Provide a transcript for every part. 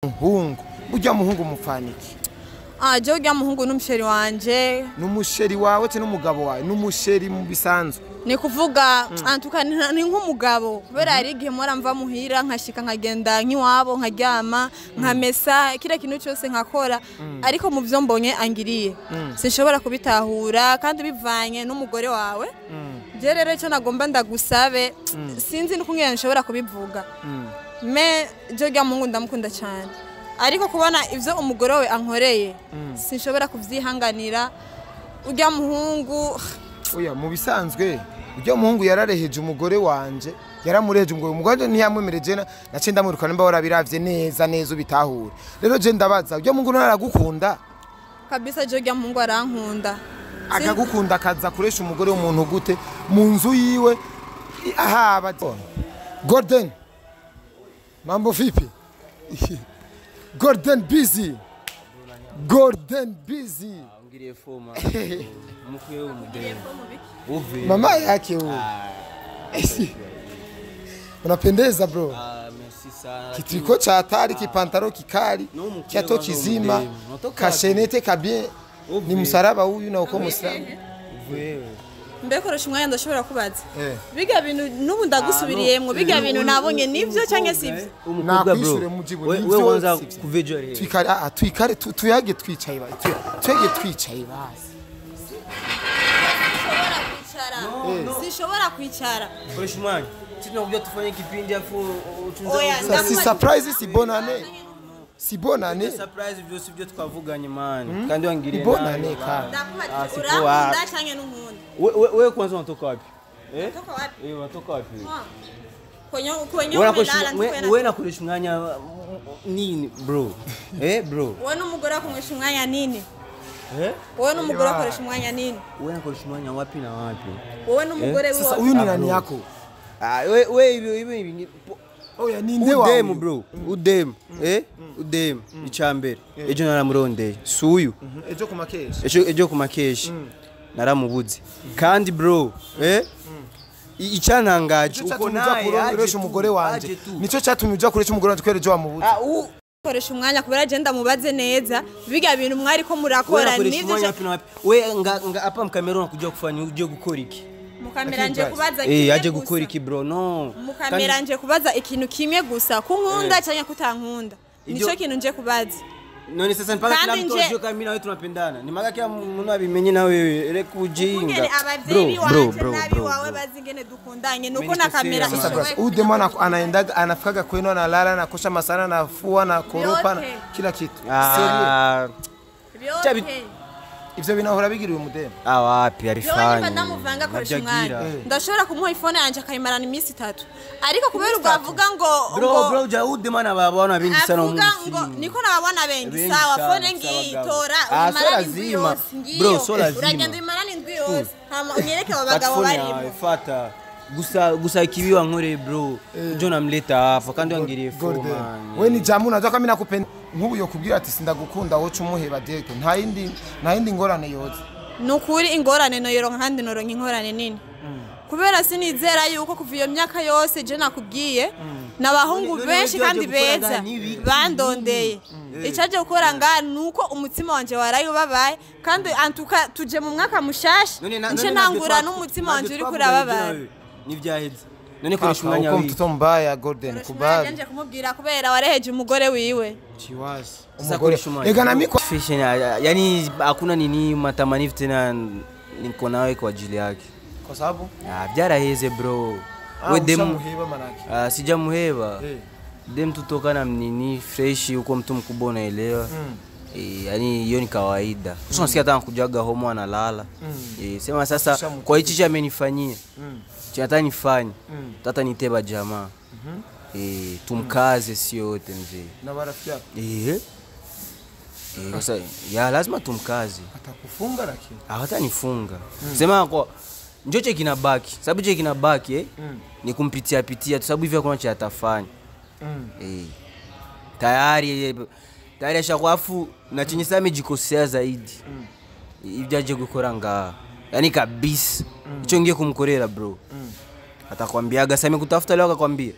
muhungu ujya muhungu mufaniki je ujya muhungu n'umusheri wanje n'umusheri wawe te n'umugabo wawe n'umusheri mu bisanzwe ni kuvuga antukana ni nk'umugabo kubera ari igihe mora mva muhira nkashika nkagenda nk'iwabo nkaryama nkamesa kire kintu cyose nkakora ariko mu byo mbonye angiriye sinshobora kubitahura kandi bivanye n'umugore wawe je rero cyo nagomba ndagusabe sinzi nuko ngene nshobora kubivuga me je ujya muhungu ndamukunda cyane ariko kubona ivyo umugore we ankoreye sinshobora kuvyihanganira ujya muhungu oya mu bisanzwe ujya muhungu yarareheje umugore wanje yaramureheje umugore ntiyamwemereje nace ndamurukana mba warabiravye neza ubitahura rero je ndabaza ujya muhungu naragukunda kabisa je ujya muhungu arankunda akagukunda akaza kuresha umugore w'umuntu gute mu nzu yiwe ahaba Gordon mambo vipi Gordon busy ngiriye foma mukwe w'umudeni mama yake huyo unapendeza bro merci sana kitriko cha hatari kipantaro kikali kiato kizima kashenete kabien ni msaraba huyu na uko muislamu mbe koreshumwanya ndashobora kubaza biga bintu nubu ndagusubiriyemwe biga bintu nabonye nivyo canke sivyo nakwishure mujibu wewe wanza kuvejore twikare tuyage twicaye basi twege twicaye basi sishobora kwicara koreshumwanya tunakuja tufanye kipindi afu utunze si surprise si bonane surprise byo sivyo twavuganye man kandi wangiriye bonane kandi urakunda canke n'umuntu wewe kwanza unatoka wapi unatoka wapi unatoka wapi kwenye wewe nakoresha umwanya nini bro bro wewe n'umugore akoresha umwanya nini wewe n'umugore akoresha umwanya nini wewe nakoresha umwanya wapi na wapi wewe n'umugore sasa huyu ni nani yako wewe hivi oya ninde wawe udem bro udem udem icambere ejo naramurondeye suyu ejo kumakeshi naramubuze kandi bro icyantangaje uko naye kuresha umugore wanje nico cyatumye uja kuresha umugore wanje kwereje wamubuze koresha umwanya kubera agenda mubaze neza biga bintu mwari ko murakora nivyo we nga apa mkamera unakuja kufanya uje gukora iki mukamera nje kubaza kimwe aje gukora iki bro no mukamera nje kubaza ikintu kimwe gusa kunkunda cyangwa kutankunda nico kintu nje kubaza none sasa mpaka kila mtu ajue kama mimi na wewe tunapendana ni maka kila mtu abimenye na wewe reka ujinga bro wawe bazingene dukundanye nuko na kamera ude mwana anaendaga anafikaga kwenu analala na kosha masana na fua na koropa na kila kitu ivyo binahora bigiriwe umudemo wapi arifanye yo ndamuvanga koresha umwanya ndashobora kumuha iphone yanje akayimarana iminsi 3 ariko kubera ugavuga ngo bro uja udemana babona bindi sana mu niko nababona bengi sawa phone ngitora uyimarana indwi yose bro so lazima uragenda uyimarana indwi yose hama unyereke abagabo barimo fata gusa kibiwa nkore bro jo namleta hapa kandi wangiriye foma we ni jamu nazo kama nakupenda nkubu yo kubwira ati sindagukunda wocu muheba dete nta yindi ngorane yoze nukuri ingorane no yoronka kandi noronka ingorane nini kubera sinizera yuko kuva iyo myaka yose je nakubwiye nabahungu benshi kandi beza bandondeye icaje gukora nga nuko umutima wanje warayubabaye kandi antuka tuje mu mwaka mushasha nce ntangura n'umutima wanje uri kurababaye nivyaheze none koresha umwanya wiwe mtoto mbaya Gordon kubali nje kumubwira kubera wareheje umugore wiwe chiwazi umugore ega na miko fashion yani hakuna nini matamanifu tena niko nawe kwa ajili yake kwa sababu byaraheze bro we dem muheba manaki sijamuheba dem tutokana nini fresh uko mtu mkubwa unaelewa yani hiyo ni kawaida unasikia hata kujaga homo analala sema sasa kwa hichi amenifanyia hata nifanye tata niteba jamaa tumkaze sio wote mzee na marafiki yako sasa ya lazima tumkaze atakufunga lakini hata nifunga sema kwa njoche kinabaki sababu je kinabaki ni kumpitia tu sababu hivyo kuna cha atafanya tayari ashakwafu na chenye sasa amejikosea zaidi hivyo aje gukora nga yani kabisa hicho ngie kumkorera bro atakwambiaga sasa amekutafuta leo akakwambia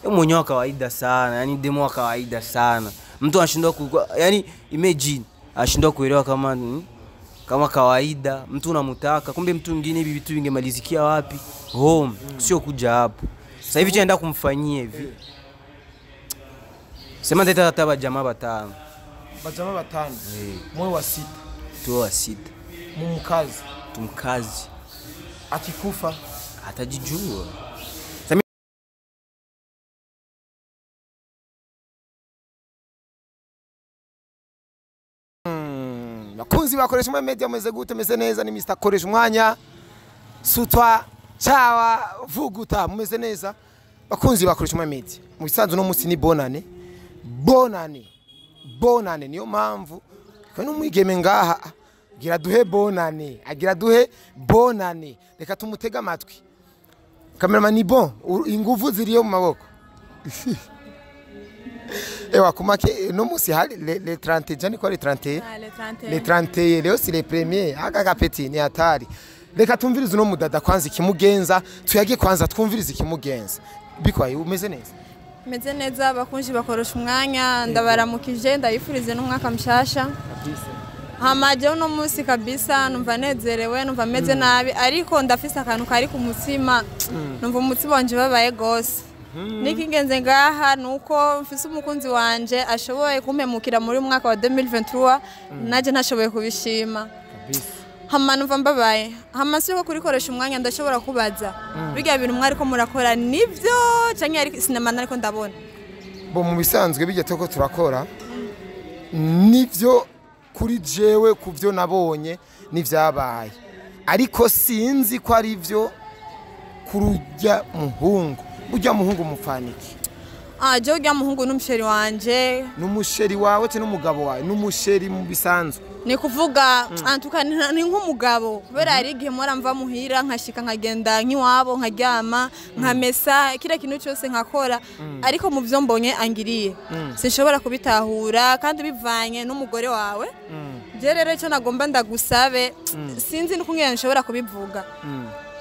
mwenye wa kawaida sana, yani demo wa kawaida sana. Mtu anashindwa yani imagine anashindwa kuelewa kama kawaida mtu unamtaka, kumbe mtu mwingine hivi vitu vingemalizikia wapi? Home, sio kuja hapo. Sasa hivi tunaenda kumfanyia hivi. Sema ndeta hata jamaa batano. Bajamaa batano. Mwe wa 6. Tu wa 6. Mumkazi. Tumkazi. Akikufa atajijua. Bakunzi bakoresha mu media meze gute meze neza ni Mr Koreshumwanya sutwa chawa vuguta meze neza bakunzi bakoresha mu media mu bisanzwe no musi ni bonane niyo mpamvu kano mwigeme ngaha gira duhe bonane reka tumutega amatwi cameraman ni bon inguvu ziriyo mu maboko ewa kumake no musi hali le 30 jani kwa le 31 le 31 leo si le premier aka kapeti ni hatari reka tumvirize no mudada kwanza ikimugenza tuyage kwanza twumvirize ikimugenza bikwaye umeze neza bakunji bakorosha umwanya ndabaramukije ndayifurize n'umwaka mshasha hamaje uno musi kabisa numva nezerewe numva meze nabi ariko ndafise akantu kari ku mutima numva umutima wanje babaye gose nikingenze ngaha nuko mfise umukunzi wanje ashoboye kumpemukira muri mwaka wa 2023 naje ntashoboye kubishima kabisa hama numva mbabaye hama siko kurikoresha umwanya ndashobora kubaza biga bintu mwari ko murakora nivyo canke ari sinema nariko ndabona bo mu bisanzwe bijya toko turakora nivyo kuri jewe kuvyo nabonye nivyabaye ariko sinzi ko ari vyo kurujya muhungu ujya muhungu mufaniki je ujya muhungu n'umusheri wanje n'umusheri wawe te n'umugabo wawe n'umusheri mu bisanzwe ni kuvuga antukana ni nk'umugabo kubera ari igihe mora mva muhira nkashika nkagenda nk'iwabo nkaryama nkamesa kira kintu cyose nkakora ariko mu byo mbonye angiriye sinshobora kubitahura kandi bivanye n'umugore wawe je rero cyo nagomba ndagusabe sinzi n'ukungene nshobora kubivuga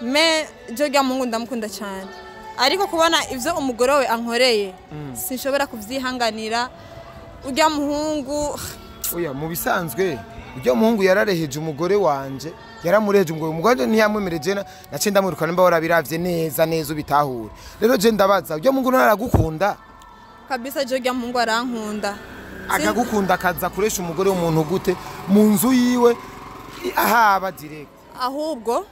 me je ujya muhungu ndamukunda cyane ariko kubona ivyo umugore we ankoreye sinshobora kuvyihanganira ujya muhungu oya mu bisanzwe ujya muhungu yarareheje umugore wanje yaramureheje umugore ntiyamwemereje nace ndamurukana mba warabiravye neza ubitahura rero je ndabaza ujya muhungu naragukunda kabisa je ujya muhungu arankunda akagukunda akaza kuresha umugore w'umuntu gute mu nzu yiwe ahaba direct ahubwo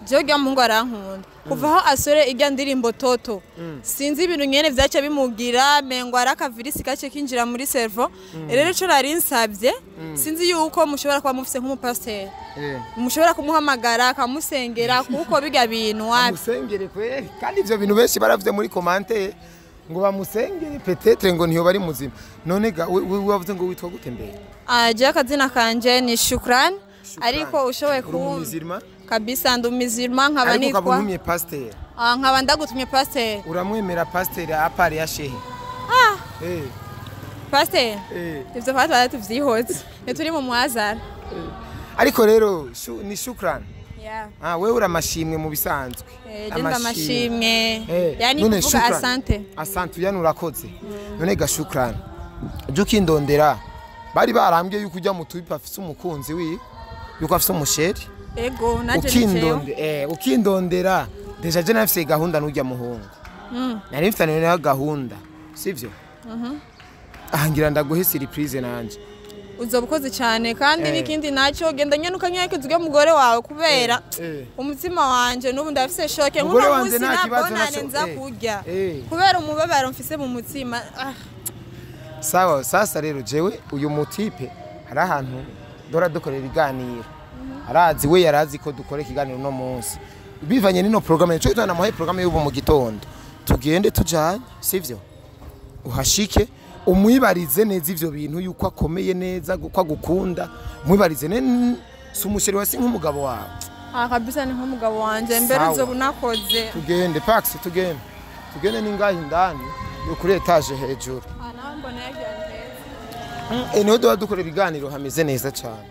Joga mungu arankunda kuva aho asore ijya ndirimbo toto sinzi ibintu nyene vyacha bimugira mengo arakavirisi kace kinjira muri servo rero cyo nari nsabye sinzi yuko mushobora kuba mufise nk'umupasteur mushobora kumuhamagara akamusengera kuko biga bintu wapi musengere kwe kandi ivyo bintu benshi baravuze muri commentaire ngo bamusengere peut-être ngo niyo bari muzima none ga wavuze ngo witwa gute mbere je akazina kanje ni Shukran ariko ushoboye kumuzirima kabisa ndumizirima nkaba nitwa ariko kabuntumye pasteur nkaba ndagutumye pasteur uramwemera pasteur apari ya shehe pasteur ivyo fatwa tuvyihoze neturi mu mwazara ariko rero ni Shukran wewe uramashimwe mu bisanzwe amashimwe yani kuvuga asante yani urakoze none ga Shukran jo kindondera bari barambye yuko ujya mu tubipa afise umukunzi wi yuko afise umusheri ego naje niceyo ukindondera deja je nafise gahunda n'ujya muhungu nari mfitanye na gahunda sivyo ahangira ndaguhe surprise nanje uzobukoze cyane kandi n'ikindi nacyo genda nyanuka nyake tuge mugore wawe kubera umutima wanje n'ubu ndafise shoke nk'umunsi nabonane nza kurya kubera umubabaro mfise mu mutima sawa sasa rero jewe uyu mutipe hari ahantu dora dukorera iganiro arazi we yarazi ko dukora ikiganiro no munsi bivanye n'ino programme cyo twana muhaye programme y'ubu mu gitondo tugende tujanye sivyo uhashike umwibarize neza ivyo bintu yuko akomeye neza gukwa gukunda mwibarize sumusheri wasi nk'umugabo wawe kabisa ni nk'umugabo wanje mbere zo bunakoze tugende pax tugende ningahe ndani yo kuri etage hejuru mbona yagiye niho duha dukorera ibiganiro hameze neza cyane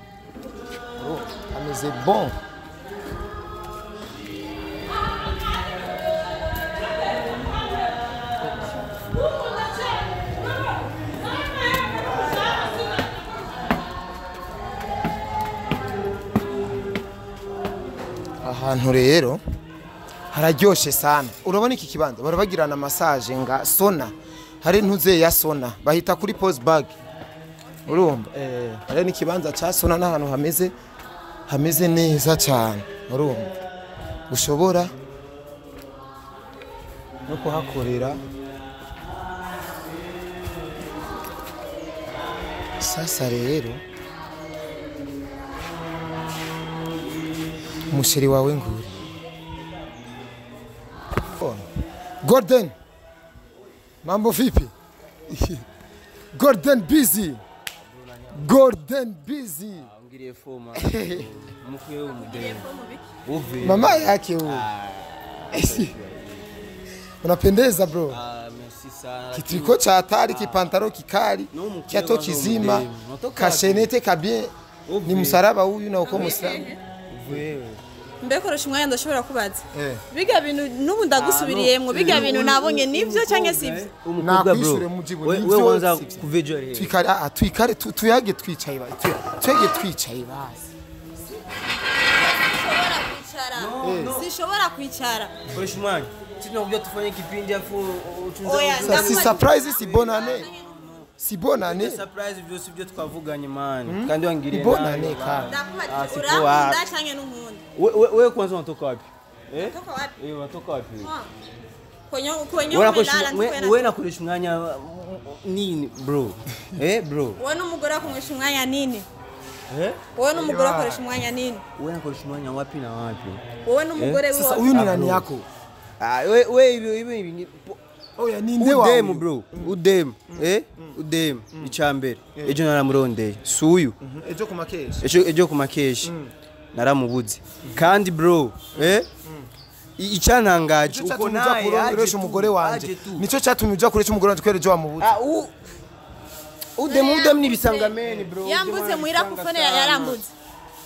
hameze bon ahantu rero hararyoshe sana urabona iki kibanza barabagirana massage nga sona hari ntuze ya sona bahita kuri pose bag urumva hari n'ikibanza ca sona n'ahantu hameze neza cyane urumva ushobora no kuhakorera sasa rero umusheri wawe nguri Gordon mambo vipi Gordon busy ngiriye foma mukwe umudeni mama yake huyu unapendeza bro merci sana kitriko cha hatari kipantaro kikali kiato kizima kashenete kabie ni msaraba huyu na uko muslamu wewe mbekoresha umwanya ndashobora kubaza biga bintu nubu ndagusubiriyemwe biga bintu nabonye nivyo canke sivyo nakwishure mujibu wewe wanza kuvejore twikare tuyage twicaye basi sishobora kwicara koresha umwanya tunakuja tufanye kipindi afu si surprise si bonane surprise byose byo twavuganye man kandi wangiriye bonane kandi urakunda canke n'unkunda wewe kwanza unatoka wapi unatoka wapi unatoka wapi kwenye wewe nakoresha umwanya nini bro bro wewe n'umugore akoresha umwanya nini wewe n'umugore akoresha umwanya nini wewe nakoresha umwanya wapi na wapi wewe n'umugore wiwe sasa huyu ni nani yako wewe hivi oya ninde wawe udem bro udem icambere ejo naramurondeye suyu ejo kumakeshi naramubuze kandi bro icyantangaje uko naye kuresha umugore wanje nico cyatumye uja kuresha umugore wanje kwereje wamubuze udem ni bisangameni bro yambuze muhira kufone yarambuze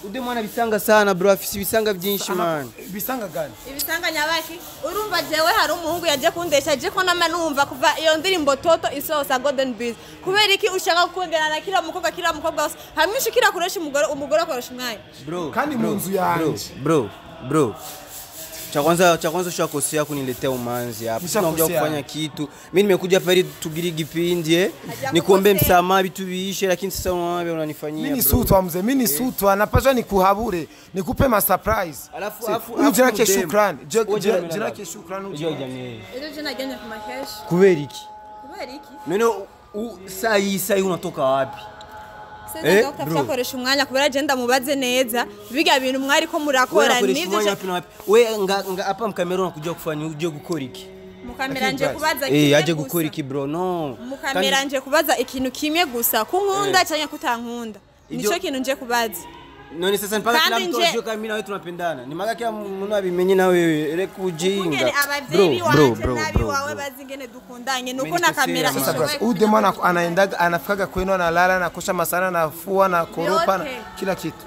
udemwana bisanga sana bro afise ibisanga byinshi man bisanga gani ibisanga nyabaki urumva jewe hari umuhungu yaje kundesha je ko namanumva kuva iyo ndirimbo toto isosa golden bees kubera iki ushaka gukundana na kila mukobwa wose hamwishi kira kuresha umugore akoresha umwanya bro kandi mu nzu yanje bro cha kwanza ushakosea kuniletea umanzi hapa tunakuja kufanya kitu mimi nimekuja hapa ili tugiri kipindi nikuombe msamaha vitu viishe lakini sasa unaona unanifanyia mimi sutwa mzee mimi sutwa napaswa nikuhabure nikupe ma surprise alafu jina ke shukrani jina ke shukrani uje jamii ile jina gani kwa makesh kubera iki none saa unatoka wapi Dr. Koresha umwanya kubera je ndamubaze neza biga bintu mwari ko murakora nivyo we nga hapa mkamera unakuja kufanya uje gukora iki mukamera nje kubaza iki aje gukora iki bro no mukamera nje kubaza ikintu kimwe gusa kunkunda cyangwa kutankunda nico kintu nje kubaza none sasa mpaka kila mtu ajue kama mimi na wewe tunapendana ni maga kila mtu abimenye na wewe ele kujinga bro wawe bazingene dukundanye nuko na kamera ishoboye ude mwana anaendaga anafikaga kwenu analala na kosha masana na fua na koropa na kila kitu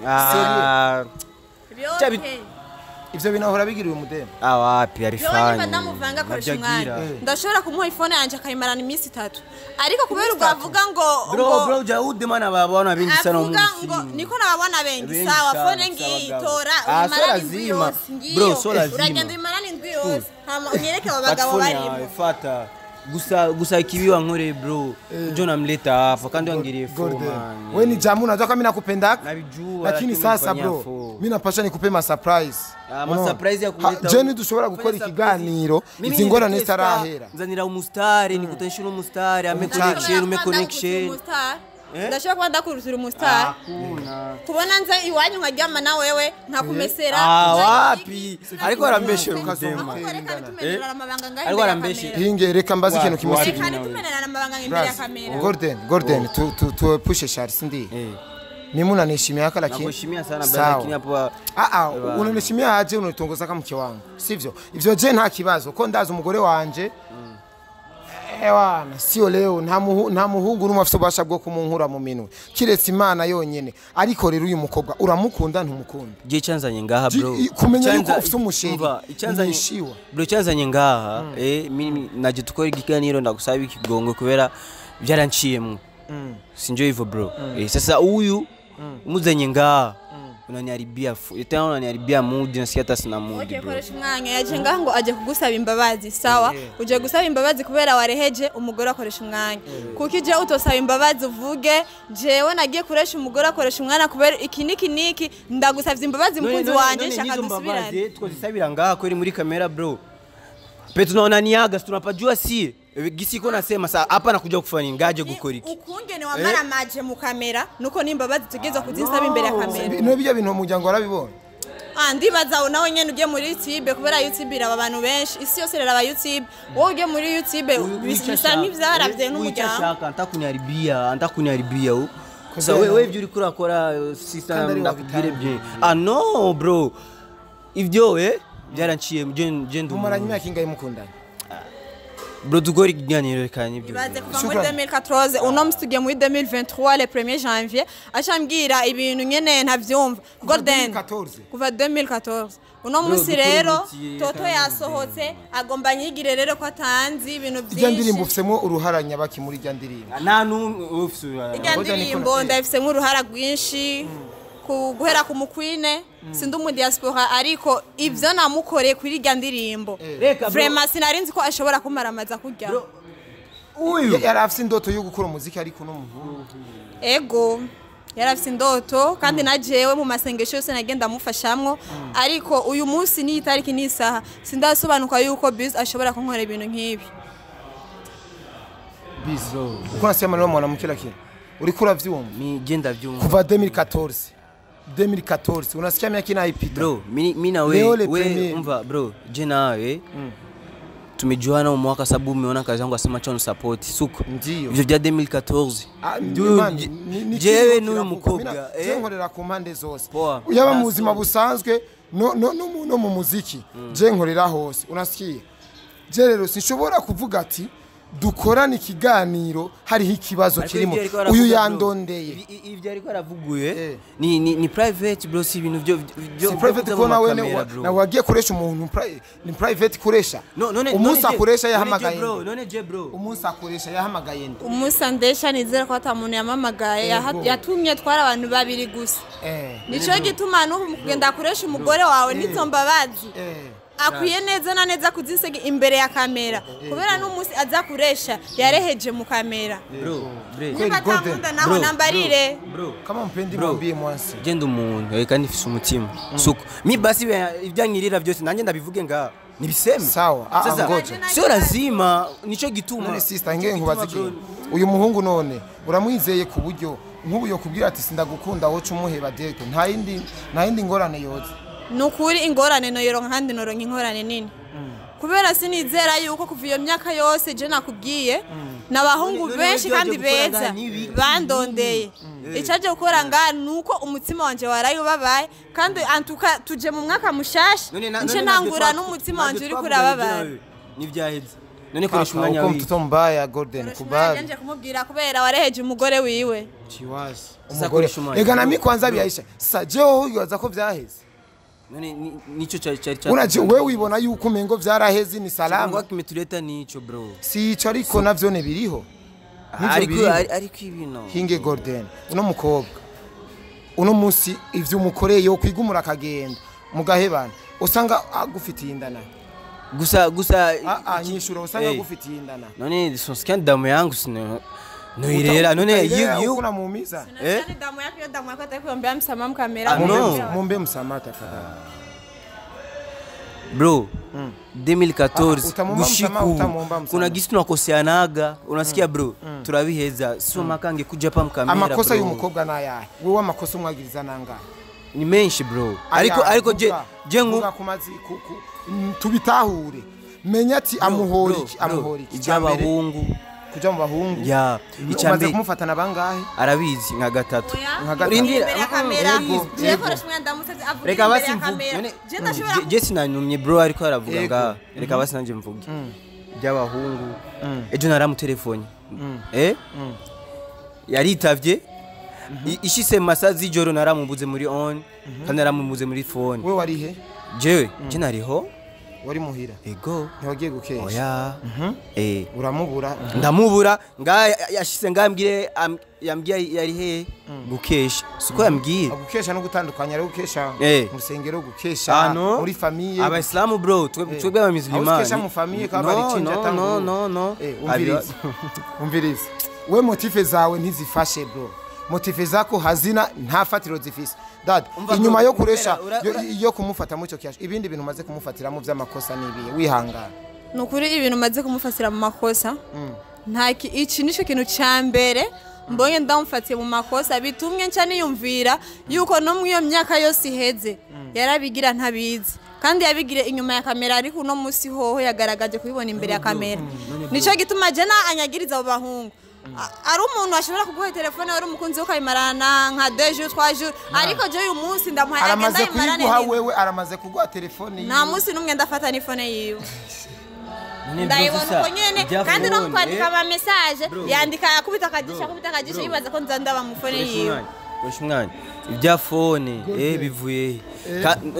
ivyo binahora bigiriwe umudemo wapi arifanye ndamuvanga koresha umwanya ndashobora kumuha iphone yanje akayimarana iminsi 3 ariko kubera ugavuga ngo bro jaude mana babona bingi sana umunsi niko nababona bengi sawa phone ngitora lazima bro so lazima uragenda imarana indwi yose hama unyereke abagabo barimo fata gusa kibiwa nkore bro jo namleta hapa kandi wangirie foma wewe ni jamu unajua kama mimi nakupendaka nabijua lakini sasa bro mimi napasha nikupe ma surprise ma surprise ya kuleta jeni dushobora gukora ikiganiro izingora nestarahera nzanira umustari nikutanisha umustari ame connection ndashaka kuba ndakurutira umustar kubona nza iwanyu nkaryama na wewe ntakumesera wapi ariko arambeshera umudema ariko arambeshera hinge reka mbazi ikintu kimusiki kandi tumenerana amabanga imbere ya kamera Gordon tu pushe shari sindi mimi unanishimia yaka lakini nakushimia sana bwana lakini hapo unanishimia aje unitongoza kama mke wangu sivyo ivyo je nta kibazo ko ndaza umugore wanje ewana sio leo nta muhungu n'umufite ubasha bwo kumunkura mu minwe kiretse Imana yonyene ariko rero uyu mukobwa uramukunda ntumukunda je cyanzanye ngaha bro kumenya yuko ufite umusheri cyanzanye bro cyanzanye ngaha mimi naje tukora ikiganiro ndagusaba ikigongo kubera byaranciyemo sinjo hivyo bro sasa uyu umuzanye ngaha unaniharibia tena unaniharibia mood nasikia hata sina mood. Okay, koresha umwanya yaje ngaho ngo aje kugusaba imbabazi sawa uje gusaba imbabazi kubera wareheje umugore akoresha umwanya kuko ije utosaba imbabazi uvuge jewe nagiye kuresha umugore akoresha umwana kubera iki niki ndagusavye imbabazi mkunzi wanje shaka dusubirane twazisabira ngaha kweli muri kamera bro petu tunaonaniaga tunapajua si gisi iko nasema saa hapa nakuja kufanya ngaje gukora iki ukungene wamara maje mu kamera nuko nimbabazi tugeza kuzinsaba imbere ya kamera no bijya bintu umuryango warabibonye ndibaza nawe nyene ugiye muri YouTube kubera YouTube iraba abantu benshi isi yose raba YouTube wowe ugiye muri YouTube bisa nk'ivyaravye n'umuryango antakuniharibia sasa wewe ivyo uriko urakora sister ndakubwire bye no bro ivyo byaranciye je umaranye imyaka ingahe mukundanye bro tugori kiganiro kanye byo baze kuva muri 2014 uno mstugiye muri 2023 le 1er janvier acambwira ibintu nyene ntavyumva golden kuva 2014 uno musi rero toto yasohotse agomba nyigire rero ko atanzi ibintu byinshi ijya ndirimbo ufisemo uruharanya baki muri ijya ndirimbo nta numwe ufise ijya ndirimbo ndafisemo uruhara rwinshi guhera ku mukwine sindi mu diaspora ariko ivyo namukoreye kuri ijya ndirimbo vraiment sinarinzi ko ashobora kumaramaza kurya uyu yarafise indoto yo gukora umuziki ariko no muhungu ego yarafise indoto kandi najewe mu masengesho yose nagenda mufashamwo ariko uyu munsi ni itariki n'isaha sindasobanuka yuko biz ashobora kunkora ibintu nk'ibi bizo uko nasema no mwana mukira kire uri kura vyumva mi genda vyumva kuva 2014 unasikia miaka ina ipita bro mimi na wewe umva bro je nawe tumejuana mwaka sababu umeona kazi yangu asema cha support suko ndio ivyo vya 2014 jewe n'uyu mukobwa nkorera ku mpande zose yaba mu buzima busanzwe no mu muziki je nkorera hose unasikia je rero sinshobora kuvuga ati dukorana ikiganiro hariho ikibazo kirimo uyu yandondeye ivyo ariko aravuguye ni private bro si ibintu byo private ko nawe na wagiye kuresha umuntu ni private kuresha umunsi akoresha yahamagaye none je bro umunsi akoresha yahamagaye ndi umunsi andesha nizera ko atamuntu yamamagaye yatumye twara abantu babiri gusa nico gituma no kugenda kuresha umugore wawe nizombabazi akwiye neza na neza kuzinsege imbere ya kamera kubera n'umunsi aza kuresha yareheje mu kamera nibatamunda naho nambarire kama mpendi mwambie mwansi genda umuntu kandi ifise umutima suko mi basi ivyanyirira byose nanjye ndabivuge nga nibiseme sawa ngoje sio lazima nico gituma none sister ngenge nkubaziki uyu muhungu none uramwizeye ku buryo nk'ubu yo kubwira ati sindagukunda wocu umuheba deto nta yindi ngorane yoze nukuri ingorane no yero nkandi noronka inkorane nini kubera sinizera yuko kuva iyo myaka yose je nakubwiye nabahungu benshi kandi beza bandondeye icaje gukora nga nuko umutima wanje warayobabaye kandi antuka tuje mu mwaka mushasha nce ntangura n'umutima wanje uri kurababaye nivyaheze none koresha umwanya wiwe mtoto mbaya golden kubali nje kumubwira kubera wareheje umugore wiwe chiwazi umugore ega nami kwanza byahisha sasa je wowe uza ko vyaheze none nico cyari unaje wewe wibona yuko umengo vyaraheze ni salama ngo kimetuleta nico bro si ico ariko navyo ne biriho ariko ibino hinge golden uno mukobwa uno munsi ivyo umukoreye yo kwigumura akagenda mugahebana usanga agufitiye indana gusa nyishura usanga agufitiye indana none sonsikia damu yangu sino no irera none you kuna muumiza damu yako atakuombea msamaha kamera muombe msamaha tafadhali bro 2014 gushiku kuna gisi tunakoseanaga unasikia bro turabiheza sio makange kuja pa mkamera amakosa y'umukobwa nayahe wewe amakosa umwagiriza nanga ni menshi bro ariko je kumazi tubitahure menya ati amuhori icyabahungu kuja mu bahungu ya icambe kumufatana bangahe arabizi nka gatatu rindira kamera je koresha umwanda mutazi avuga reka basi mvuge je sinanyumye bro ariko aravuga nga reka basi nanje mvuge by'abahungu ejo naramutelefone yaritavye ishise masazi joro naramubuze muri on kandi naramubuze muri phone we warihe je nariho wari muhira ego ntiwagiye gukesha oya uramubura ndamubura yashyize yambwiye yari he gukesha siko yambwiye gukesha no gutandukanya ari gukesha mu rusengero gukesha muri famille abayisilamu bro twebwe abamizilimani gukesha mu famille kabari cinja tango no umviriza we motive zawe ntizifashe bro motive zako hazina nta fatiro zifise dad inyuma yo kuresha yo kumufata mu cyo cyasho ibindi bintu maze kumufatira mu vy'amakosa nibiye wihangana nukuri ibintu maze kumufatira mu makosa nta iki nico kintu cyambere mbonye ndamufatiye mu makosa bitumwe nca niyumvira yuko no mu iyo myaka yose iheze yarabigira ntabizi kandi yabigire inyuma ya kamera ariko no musi hoho yagaragaje kubibona imbere ya kamera nico gituma je na anyagiriza abo bahungu ari umuntu ashobora kuguha telefone wari umukunzi ukayimarana nka 2 jours 3 jours ariko je uyu munsi ndamuhaye agenda yimarane wewe aramaze kuguha telefone nta munsi numwe ndafata telefone yiwe ndayibona uko nyene kandi no kwandika ama message yandika akubita akajisha yibaza ko nzandaba mu phone yiwe koreshumwanya ibya phone bivuye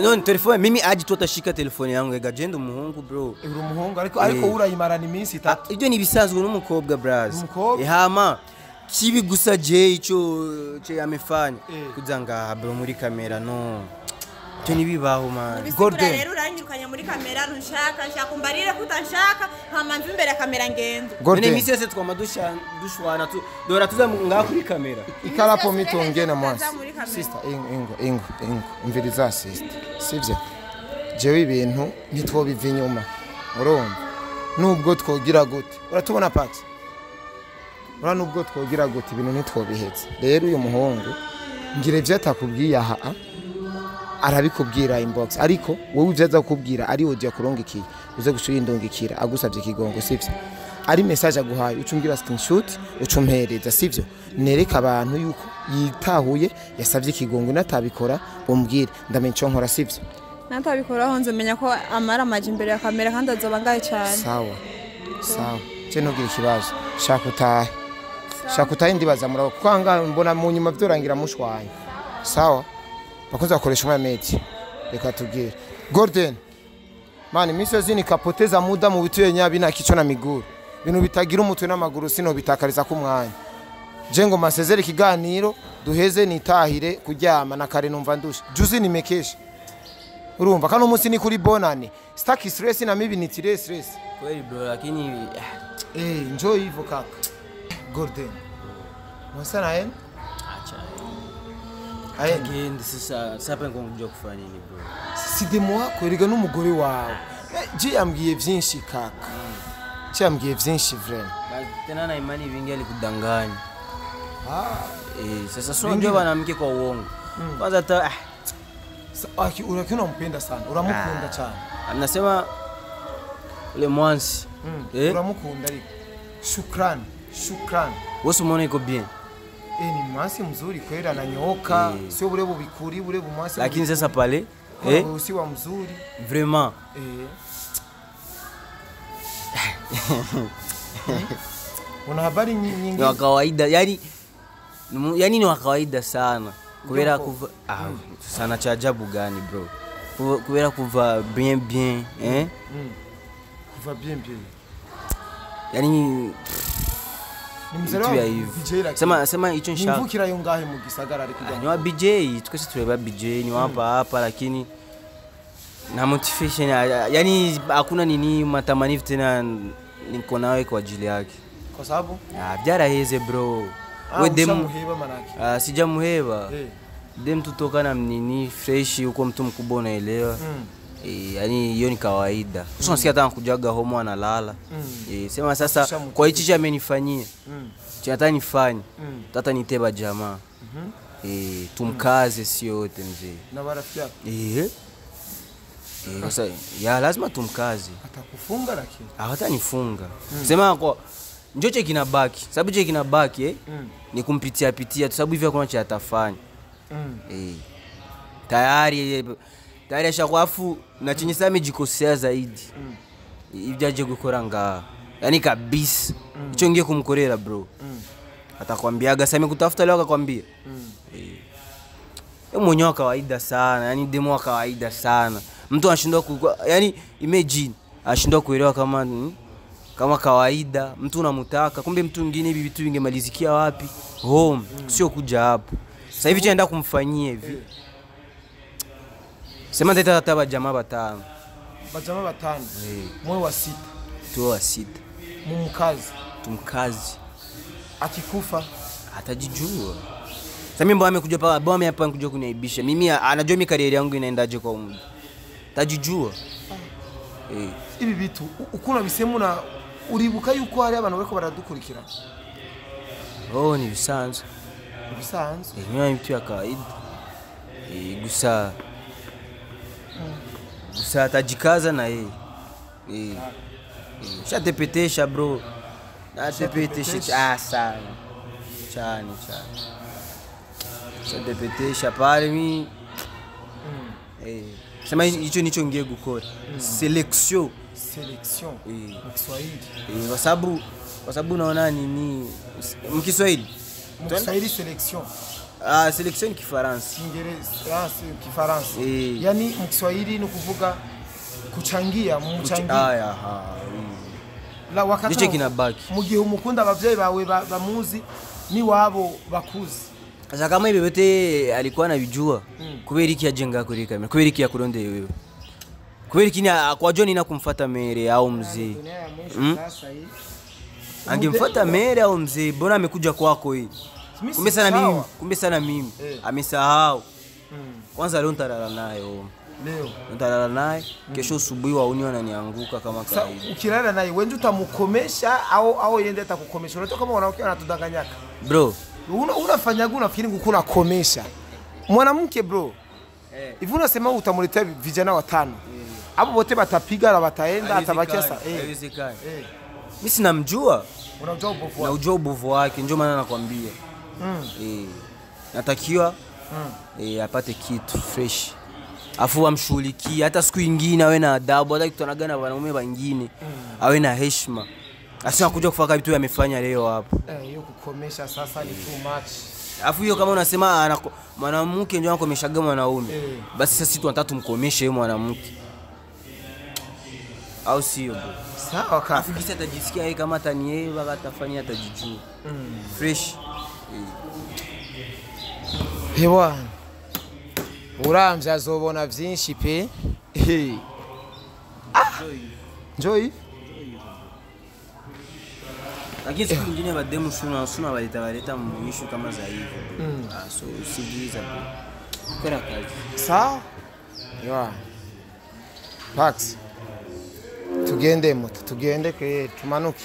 none telefone mimi aje tutashika telefone yangu ega genda umuhungu bro uri umuhungu ariko urayimarana iminsi 3 ibyo ni bisanzwe n'umukobwa braz hama kibi gusa je ico amefanya kuzanga bro muri kamera no cyo nibibaho man Gordon rero uranyirukanya muri kamera nshaka umbarire kutanshaka nkamanza imbere ya kamera ngendo none misi yose twama dushwana dora tuza ngaha kuri kamera ikarapo mitonge na mwansi sister ingo umviriza sister sivye jewe ibintu ntitwobiva inyuma urumva nubwo twogira gute uratubona pati nubwo twogira gute ibintu ntitwobihetse rero uyu muhungu ngire vyo atakubwiye aha arabikubwira inbox ariko wowe uzaza kukubwira ari uje kurongikiye uze gushirindongikira agusavye kigongo sivyo ari message aguhaye ucumbwira screenshot ucumpereza sivyo nereka abantu yuko yitahuye yasavye kigongo natabikora umbwire ndamenye cyo nkora sivyo natabikora honze menya ko amara amaje imbere ya kamera kandi azoba ngaye cyane sawa cyo ntugira ikibazo shaka utahe ndibaza murabo kwanga mbona mu nyuma byorangira mushwanya sawa bakoze akoresha umwameti reka tubwire Gordon mani misozi ni kapoteza muda mu bituye nyabi na kicho na miguru bintu bitagira umutwe n'amaguru sino bitakariza ku mwanya je ngo masezere kiganiro duheze nitahire kuryama na kare numva ndusha juzi nimekesha urumva kana umunsi ni kuri bonane stack stress na mibi ni stress kweli bro lakini enjoy hivyo kaka Gordon mwasana yenu agende sasa ngomujya kufanya nini bro sidemo wako eriga n'umugore wawe je yambwiye byinshi kaka cyambwiye byinshi vraiment tena na imani vingi alikudanganya sasa sio ndio wanamke kwa uongo kwanza hata unakiona unampenda sana uramukunda cyane anasema ule mwansi uramukunda ariko shukran wewe umeona iko bien ni mwasi mzuri kweli ananyoka sio bure bubikuri bure bumwasi lakini sasa pale si wa mzuri vraiment una habari nyingi ni kawaida yani ni wa kawaida sana kubera kuva sana cha ajabu gani bro kubera kuva bien kuva bien yani sema hicho nshaka nimvukira yo ngahe mu gisagara ari kujya ni wa BJ twese tureba BJ ni hapa lakini na motivation yani hakuna nini matamanifu tena niko nawe kwa ajili yake kwa sababu byaraheze bro we dem manaki sijamuheba dem tutokana nini fresh uko mtu mkubwa unaelewa yani hiyo ni kawaida sio nasikia hata kujaga homo analala sema sasa kwa hichi cha amenifanyia cha hata nifanye hata niteba jamaa tumkaze sio yote mzee na marafiki yako sasa ya lazima tumkaze atakufunga lakini hata nifunga sema kwa njoche kinabaki sababu je kinabaki ni kumpitia tu sababu hivi hakuna cha atafanya tayari ashakwafu na chenye sasa amejikosea zaidi hivi aje gukora nga yani kabisa hicho ngiye kumkorera bro atakwambiaga sasa amekutafuta leo akakwambia mwenyewe kawaida sana yani demo kawaida sana mtu anashindwa yani imagine anashindwa kuelewa kama kawaida mtu unamtaka kumbe mtu mwingine hivi vitu vingemalizikia wapi home sio kuja hapo sasa hivi chaenda kumfanyia hivi sema hata jamaa batano mwe wa 6 tu wa 6 tumkazi akikufa atajijua sasa mimi mbona amekuja hapa bwana hapa amekuja kuniaibisha mimi anajua mimi career yangu inaendaje kwa muda tajijua ibi bitu ukuna bisemu na uribuka yuko hari abantu bariko baradukurikira ni bisanzwe ni vitu ya kawaida gusa atajikaza na yeye shatepetesha bro natepetesha sana chani shatepetesha pale mimi sema hicho nicho ngiye gukora selection Mkiswahili kwa sababu unaona nini Mkiswahili selection selection Kifaransa Kifaransa yani Mkiswahili ni kuvuga kuchangia mumuchangia la wakati nicho kinabaki mu gihe umukunda abavyeyi bawe bamuzi ni wabo bakuzi sasa kama hivi yote alikuwa anavijua kubera iki yajenga kuri kamera kubera iki yakurondeye wewe kubera iki kwa John ina kumfuata mere au mzee angemfuata mere au mzee bora amekuja kwako hii kumbe sana mimi amesahau kwanza leo nitalala naye kesho asubuhi wauni wananianguka kama kawaida ukilala naye wewe utamukomesha au yende atakukomesha unatoka kama wanawake wanatudanganyaka bro unafanyaga unafikiri ngukuna komesha mwanamke bro hivi unasema utamuletea vijana 5 hapo wote batapiga na bataenda atabakia haiwezekani mimi sinamjua unajua ubovu wake ndio maana nakwambia natakiwa apate kitu fresh afu amshughulikie hata siku nyingine awe na adabu hata kutonaga na wanaume wengine awe na heshima asio kuja kufaka vitu yamefanya leo hapo hiyo kukomesha sasa ni too much afu hiyo kama unasema mwanamke ndio anakomeshaga mwanaume basi sasa sisi tunataka tumkomeshe yeye mwanamke au sio bro sawa kaka afu kisa atajisikia yeye kama tani yeye baka atafanya atajijua fresh hewa uramvya azobona vyinshi pe Joy lakini siku nyingine bademu suna waleta mwisho kama za hivyo so usijiza kwa kazi sawa yawa Pax tugende moto tugende tumanuke